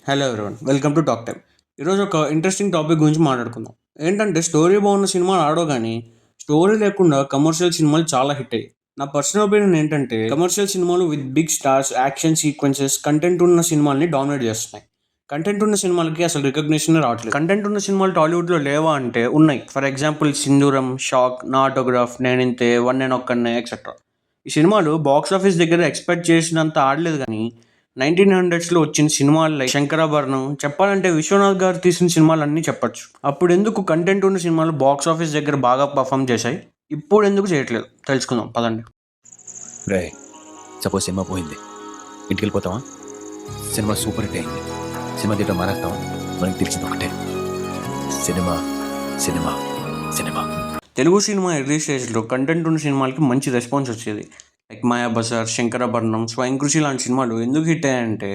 Hello everyone, welcome to talk time. ఈరోజు ఒక interesting topic గురించి మాట్లాడుకుందాం. ఏంటంటే స్టోరీ బాగున్న సినిమాలు ఆడో కానీ స్టోరీ లేకుండా కమర్షియల్ సినిమాలు చాలా హిట్ అయ్యాయి. నా పర్సనల్ ఒపీనియన్ ఏంటంటే కమర్షియల్ సినిమాలు with big stars, action sequences, content ఉన్న సినిమాల్ని డామినేట్ చేస్తున్నాయి. కంటెంట్ ఉన్న సినిమాలకి అసలు రికగ్నిషన్ రావట్లేదు. కంటెంట్ ఉన్న సినిమాలు టాలీవుడ్లో లేవా అంటే ఉన్నాయి. ఫర్ ఎగ్జాంపుల్ సింధూరం, షాక్, నా ఆటోగ్రాఫ్, నేనింతే, వన్ నేను ఒక్కనే ఎక్సెట్రా. ఈ సినిమాలు బాక్స్ ఆఫీస్ దగ్గర ఎక్స్పెక్ట్ చేసినంత ఆడలేదు, కానీ 1900s వచ్చిన సినిమాలు లైక్ శంకరాభరణం, చెప్పాలంటే విశ్వనాథ్ గారు తీసిన సినిమాలు అన్నీ చెప్పచ్చు. అప్పుడు ఎందుకు కంటెంట్ ఉన్న సినిమాలు బాక్స్ ఆఫీస్ దగ్గర బాగా పర్ఫామ్ చేశాయి, ఇప్పుడు ఎందుకు చేయట్లేదు తెలుసుకుందాం పదండి. రే, సపోజ్ సినిమా పోయింది, ఇంటికి వెళ్ళిపోతావా? సినిమా సూపర్ హిట్ అయింది, సినిమా థియేటర్ మారేస్తావా? మనకి తెలిసింది ఒకటే, cinema cinema cinema. Telugu cinema release స్టేజ్లో కంటెంట్ ఉన్న సినిమాలకి మంచి రెస్పాన్స్ వచ్చేది. లైక్ మాయాబజార్, శంకరాభరణం, స్వయం కృషి లాంటి సినిమాలు ఎందుకు హిట్ అయ్యాయంటే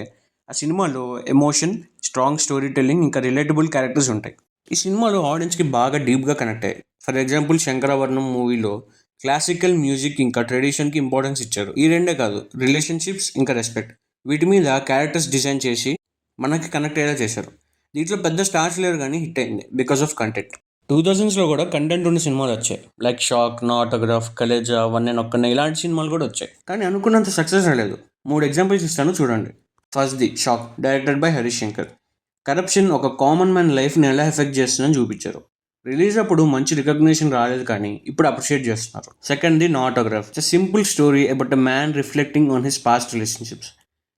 ఆ సినిమాలో ఎమోషన్, స్ట్రాంగ్ స్టోరీ టెల్లింగ్, ఇంకా రిలేటబుల్ క్యారెక్టర్స్ ఉంటాయి. ఈ సినిమాలో ఆడియన్స్కి బాగా డీప్గా కనెక్ట్ అయ్యాయి. ఫర్ ఎగ్జాంపుల్ శంకరాభరణం మూవీలో క్లాసికల్ మ్యూజిక్ ఇంకా ట్రెడిషన్కి ఇంపార్టెన్స్ ఇచ్చారు. ఈ రెండే కాదు, రిలేషన్షిప్స్ ఇంకా రెస్పెక్ట్, వీటి మీద క్యారెక్టర్స్ డిజైన్ చేసి మనకి కనెక్ట్ అయ్యేలా చేశారు. దీంట్లో పెద్ద స్టార్స్ లేరు, కానీ హిట్ అయింది బికాస్ ఆఫ్ కంటెంట్. 2000స్లో కూడా కంటెంట్ ఉన్న సినిమాలు వచ్చాయి. లైక్ షాక్, నా ఆటోగ్రాఫ్, కలేజా, వన్ నేను ఒక్కనే, ఇలాంటి సినిమాలు కూడా వచ్చాయి. కానీ అనుకున్నంత సక్సెస్ రాలేదు. 3 ఎగ్జాంపుల్స్ ఇస్తాను చూడండి. ఫస్ట్ది shock, directed by Harish Shankar. Corruption ఒక కామన్ మ్యాన్ లైఫ్ని ఎలా ఎఫెక్ట్ చేస్తుందని చూపించారు. రిలీజ్ అప్పుడు మంచి రికగ్నిషన్ రాలేదు, కానీ ఇప్పుడు అప్రిషియేట్ చేస్తున్నారు. సెకండ్ది నా autograph. It's simple story about a man reflecting on his past relationships.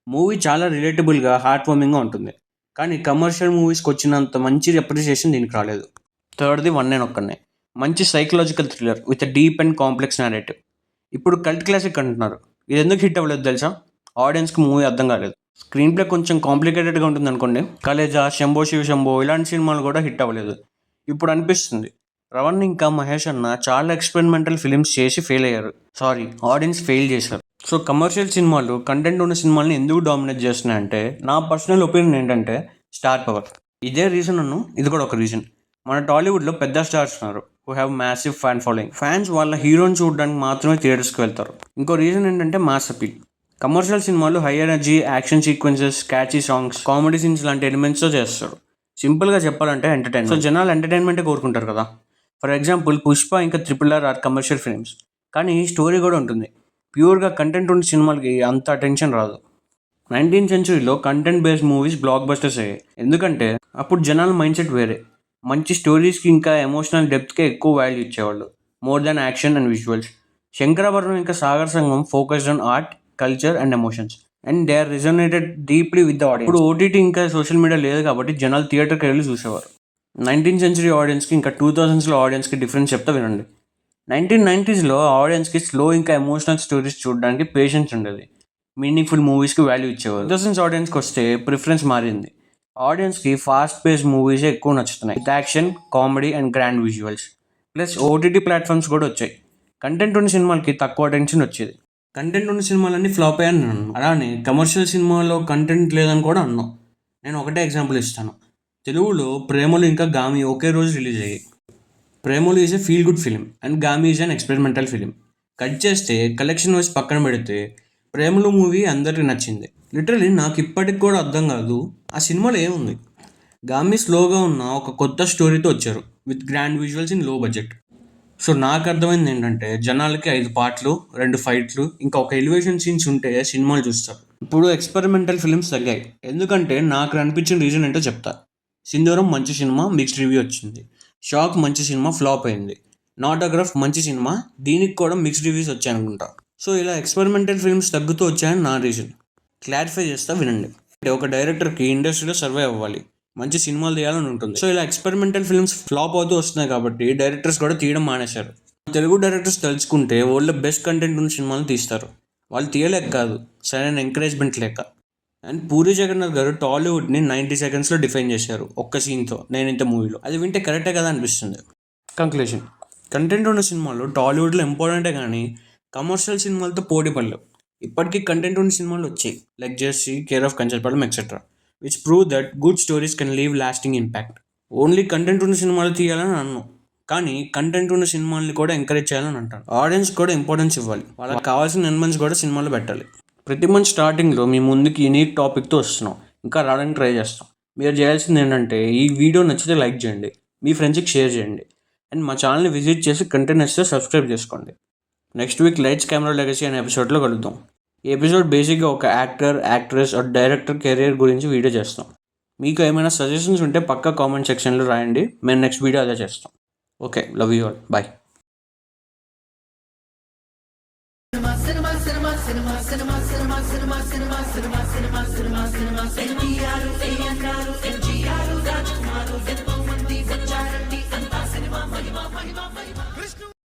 Movie చాలా రిలేటబుల్గా, హార్ట్ వార్మింగ్గా ఉంటుంది, కానీ కమర్షియల్ మూవీస్కి వచ్చినంత మంచి అప్రిషియేషన్ దీనికి రాలేదు. థర్డ్ది వన్ నేను ఒక్కనే. మంచి psychological thriller with deep and complex narrative. ఇప్పుడు కల్ట్ క్లాసిక్ అంటున్నారు, ఇది ఎందుకు హిట్ అవ్వలేదు తెలుసా? ఆడియన్స్కి మూవీ అర్థం కాలేదు. స్క్రీన్ ప్లే కొంచెం కాంప్లికేటెడ్గా ఉంటుంది అనుకోండి. కలేజా, శంభో శివ శంభో ఇలాంటి సినిమాలు కూడా హిట్ అవ్వలేదు. ఇప్పుడు అనిపిస్తుంది రవణ్ ఇంకా మహేష్ అన్న చాలా ఎక్స్పెరిమెంటల్ ఫిలిమ్స్ చేసి ఫెయిల్ అయ్యారు. సారీ, ఆడియన్స్ ఫెయిల్ చేశారు. సో కమర్షియల్ సినిమాలు కంటెంట్ ఉన్న సినిమాల్ని ఎందుకు డామినేట్ చేస్తున్నాయంటే నా పర్సనల్ ఒపీనియన్ ఏంటంటే స్టార్ పవర్. ఇదే రీజన్ ఇది కూడా ఒక రీజన్. మన టాలీవుడ్లో పెద్ద స్టార్స్ ఉన్నారు who have massive fan following. Fans వాళ్ళ హీరోని చూడడానికి మాత్రమే థియేటర్స్కి వెళ్తారు. ఇంకో రీజన్ ఏంటంటే మాస్ అపీల్. కమర్షియల్ సినిమాలు high energy, action sequences, catchy songs, comedy scenes లాంటి ఎలిమెంట్స్తో చేస్తారు. సింపుల్గా చెప్పాలంటే ఎంటర్టైన్మెంట్. సో జనాలు ఎంటర్టైన్మెంటే కోరుకుంటారు కదా. ఫర్ ఎగ్జాంపుల్ పుష్ప ఇంకా RRR ఆర్ కమర్షియల్ ఫిల్మ్స్, కానీ స్టోరీ కూడా ఉంటుంది. ప్యూర్గా కంటెంట్ ఉన్న సినిమాలకి అంత అటెన్షన్ రాదు. 19th centuryలో content based movies blockbusters అయ్యాయి, ఎందుకంటే అప్పుడు జనాల మైండ్ సెట్ వేరే. మంచి స్టోరీస్కి ఇంకా ఎమోషనల్ డెప్త్కే ఎక్కువ వాల్యూ ఇచ్చేవాళ్ళు, more than action and visuals. Shankarabharanam ఇంకా Sagar Sangam focused on art, culture and emotions, and they are resonated deeply with the audience. ఇప్పుడు ఓటీటీ ఇంకా సోషల్ మీడియా లేదు కాబట్టి జనాలు థియేటర్కి వెళ్ళి చూసేవారు. 19th century ఆడియన్స్కి ఇంకా 2000స్లో ఆడియన్స్కి డిఫరెన్స్ చెప్తా వినండి. 1990sలో ఆడియన్స్కి స్లో ఇంకా ఎమోషనల్ స్టోరీస్ చూడడానికి పేషెన్స్ ఉండేది, మీనింగ్ఫుల్ మూవీస్కి వాల్యూ ఇచ్చేవారు. 2000s ఆడియన్స్కి వస్తే ప్రిఫరెన్స్ మారింది. ఆడియన్స్కి ఫాస్ట్ పేస్ మూవీసే ఎక్కువ నచ్చుతున్నాయి, with action, comedy and grand visuals. Plus OTT platforms కూడా వచ్చాయి. కంటెంట్ ఉన్న సినిమాలకి తక్కువ అటెన్షన్ వచ్చేది. కంటెంట్ ఉన్న సినిమాలన్నీ ఫ్లాప్ అయ్యాను నేను. అలానే కమర్షియల్ సినిమాలో కంటెంట్ లేదని కూడా అన్నాం. నేను ఒకటే ఎగ్జాంపుల్ ఇస్తాను. తెలుగులో ప్రేమలు ఇంకా గామి ఒకే రోజు రిలీజ్ అయ్యాయి. Premalu is a feel good film and Gaami is an experimental film. Cut చేస్తే కలెక్షన్ వైజ్ పక్కన పెడితే ప్రేమలు మూవీ అందరికీ నచ్చింది. లిటరలీ నాకు ఇప్పటికి కూడా అర్థం కాదు ఆ సినిమాలో ఏముంది. గామి స్లోగా ఉన్న ఒక కొత్త స్టోరీతో వచ్చారు, విత్ గ్రాండ్ విజువల్స్ ఇన్ లో బడ్జెట్. సో నాకు అర్థమైంది ఏంటంటే జనాలకి 5 పాటలు, 2 ఫైట్లు, ఇంకా ఒక ఎలివేషన్ సీన్స్ ఉంటే సినిమాలు చూస్తారు. ఇప్పుడు ఎక్స్పెరిమెంటల్ ఫిల్మ్స్ తగ్గాయి, ఎందుకంటే నాకు అనిపించిన రీజన్ ఏంటో చెప్తా. సింధూరం మంచి సినిమా, మిక్స్డ్ రివ్యూ వచ్చింది. షాక్ మంచి సినిమా, ఫ్లాప్ అయింది. నాటోగ్రాఫ్ మంచి సినిమా, దీనికి కూడా మిక్స్డ్ రివ్యూస్ వచ్చాయి అనుకుంటా. సో ఇలా ఎక్స్పెరిమెంటల్ ఫిల్మ్స్ తగ్గుతూ వచ్చాయని నా రీజన్. క్లారిఫై చేస్తా వినండి. ఒక డైరెక్టర్కి ఇండస్ట్రీలో సర్వే అవ్వాలి, మంచి సినిమాలు తీయాలని ఉంటుంది. సో ఇలా ఎక్స్పెరిమెంటల్ ఫిల్మ్స్ ఫ్లాప్ అవుతూ వస్తున్నాయి కాబట్టి డైరెక్టర్స్ కూడా తీయడం మానేశారు. తెలుగు డైరెక్టర్స్ తలుచుకుంటే వరల్డ్లో బెస్ట్ కంటెంట్ ఉన్న సినిమాలు తీస్తారు. వాళ్ళు తీయలేక కాదు, సరైన ఎంకరేజ్మెంట్ లేక. అండ్ పూరి జగన్నాథ్ గారు టాలీవుడ్ని 90 secondsలో డిఫైన్ చేశారు ఒక్క సీన్తో, నేనింత మూవీలో. అది వింటే కరెక్టే కదా అనిపిస్తుంది. కంక్లూషన్: కంటెంట్ ఉన్న సినిమాలు టాలీవుడ్లో ఇంపార్టెంటే, కానీ కమర్షియల్ సినిమాలతో పోటీ పడలేవు. ఇప్పటికీ కంటెంట్ ఉన్న సినిమాలు వచ్చాయి, like Jersey, care of Kancharapalem etcetera, which prove that good stories can leave lasting impact. Only content ఉన్న సినిమాలు తీయాలని అన్నాను, కానీ కంటెంట్ ఉన్న సినిమాల్ని కూడా ఎంకరేజ్ చేయాలని అంటాను. ఆడియన్స్ కూడా ఇంపార్టెన్స్ ఇవ్వాలి, వాళ్ళకి కావాల్సిన ఎలిమెంట్స్ కూడా సినిమాలో పెట్టాలి. ప్రతి మంత్ స్టార్టింగ్లో మీ ముందుకి యూనిక్ టాపిక్తో వస్తున్నాం. ఇంకా రావడానికి ట్రై చేస్తాం. మీరు చేయాల్సింది ఏంటంటే ఈ వీడియో నచ్చితే లైక్ చేయండి, మీ ఫ్రెండ్స్కి షేర్ చేయండి, అండ్ మా ఛానల్ని విజిట్ చేసి కంటెంట్ నచ్చితే సబ్స్క్రైబ్ చేసుకోండి. Next week lights camera legacy అనే ఎపిసోడ్లో కలుద్దాం. ఈ ఎపిసోడ్ బేసిక్గా ఒక actor, actress or director career గురించి వీడియో చేస్తాం. మీకు ఏమైనా సజెషన్స్ ఉంటే పక్కా కామెంట్ సెక్షన్లో రాయండి, మేము నెక్స్ట్ వీడియో అదే చేస్తాం. Okay, love you all, bye. cinema, cinema, cinema, cinema, cinema, cinema, cinema, cinema, cinema, cinema, cinema, cinema, cinema, cinema, cinema, cinema, cinema,